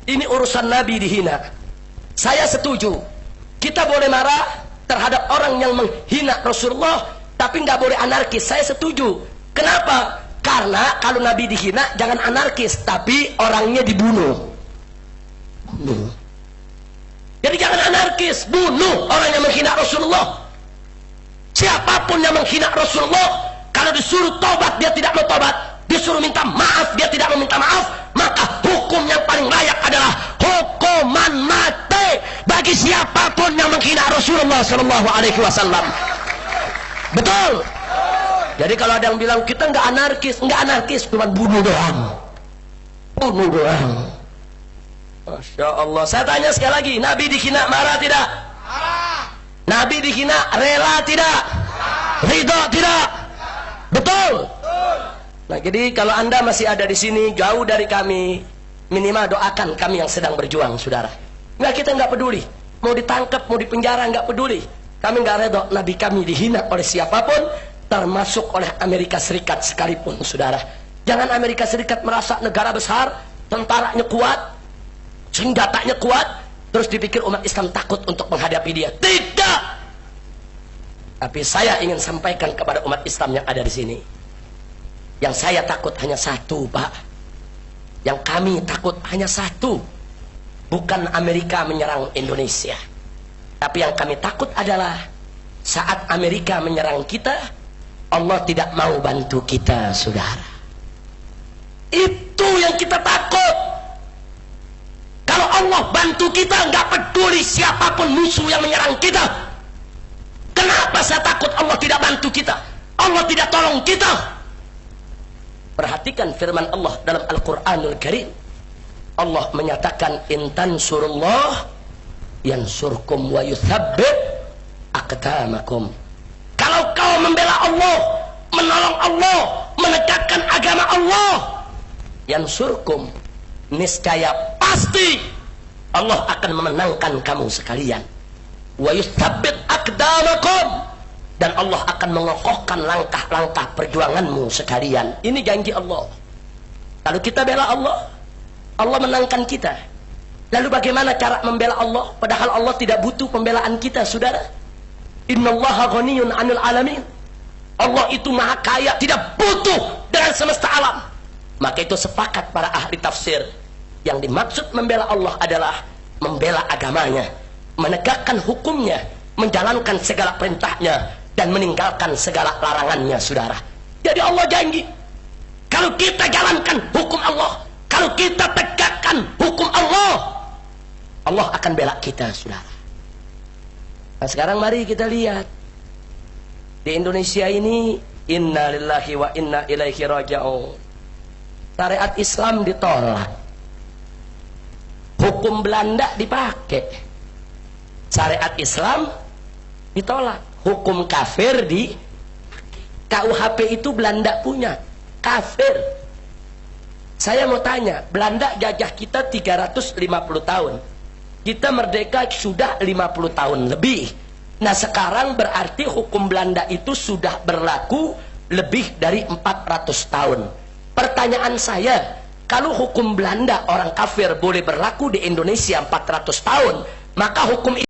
ini urusan Nabi dihina. Saya setuju. Kita boleh marah terhadap orang yang menghina Rasulullah, tapi nggak boleh anarkis. Saya setuju. Kenapa? Karena kalau Nabi dihina, jangan anarkis, tapi orangnya dibunuh. Jadi jangan anarkis, bunuh orang yang menghina Rasulullah. Siapapun yang menghina Rasulullah, kalau disuruh tobat dia tidak mau tobat, disuruh minta maaf dia tidak mau minta maaf, maka hukum yang paling layak adalah hukuman mati bagi siapapun yang menghina Rasulullah Shallallahu Alaihi Wasallam. Betul. Jadi kalau ada yang bilang kita nggak anarkis, cuma bunuh doang, bunuh doang. Masya Allah. Saya tanya sekali lagi, Nabi dihina marah tidak? Nabi dihina rela tidak? Ridho tidak? Betul. Nah, jadi kalau Anda masih ada di sini jauh dari kami, minimal doakan kami yang sedang berjuang, saudara. Nggak, kita nggak peduli. Mau ditangkap, mau dipenjara, nggak peduli. Kami nggak ridho Nabi kami dihina oleh siapapun, termasuk oleh Amerika Serikat sekalipun, saudara. Jangan Amerika Serikat merasa negara besar, tentaranya kuat, senjatanya kuat, terus dipikir umat Islam takut untuk menghadapi dia. Tidak. Tapi saya ingin sampaikan kepada umat Islam yang ada di sini, yang saya takut hanya satu, Pak. Yang kami takut hanya satu, bukan Amerika menyerang Indonesia, tapi yang kami takut adalah saat Amerika menyerang kita, Allah tidak mau bantu kita, saudara. Itu yang kita takut. Kalau Allah bantu kita, nggak peduli siapapun musuh yang menyerang kita. Kenapa saya takut Allah tidak bantu kita? Allah tidak tolong kita. Perhatikan firman Allah dalam Al-Quranul Karim. Allah menyatakan, in tansurullah yansurkum wa yuthabbit aqdamakum. Kalau kau membela Allah, menolong Allah, menegakkan agama Allah, yansurkum, niscaya pasti Allah akan memenangkan kamu sekalian. Wa yuthabbit aqdamakum, dan Allah akan mengokohkan langkah-langkah perjuanganmu sekalian. Ini janji Allah. Kalau kita bela Allah, Allah menangkan kita. Lalu bagaimana cara membela Allah padahal Allah tidak butuh pembelaan kita, saudara? Innallaha ghaniyun 'anil alamin. Allah itu maha kaya, tidak butuh dengan semesta alam. Maka itu sepakat para ahli tafsir, yang dimaksud membela Allah adalah membela agamanya, menegakkan hukumnya, menjalankan segala perintahnya, dan meninggalkan segala larangannya, saudara. Jadi Allah janji, kalau kita jalankan hukum Allah, kalau kita tegakkan hukum Allah, Allah akan bela kita, saudara. Nah, sekarang mari kita lihat di Indonesia ini, inna lillahi wa inna ilaihi raji'un. Syariat Islam ditolak, hukum Belanda dipakai, syariat Islam ditolak, hukum kafir di KUHP itu Belanda punya, kafir. Saya mau tanya, Belanda jajah kita 350 tahun, kita merdeka sudah 50 tahun lebih. Nah sekarang berarti hukum Belanda itu sudah berlaku lebih dari 400 tahun. Pertanyaan saya, kalau hukum Belanda orang kafir boleh berlaku di Indonesia 400 tahun, maka hukum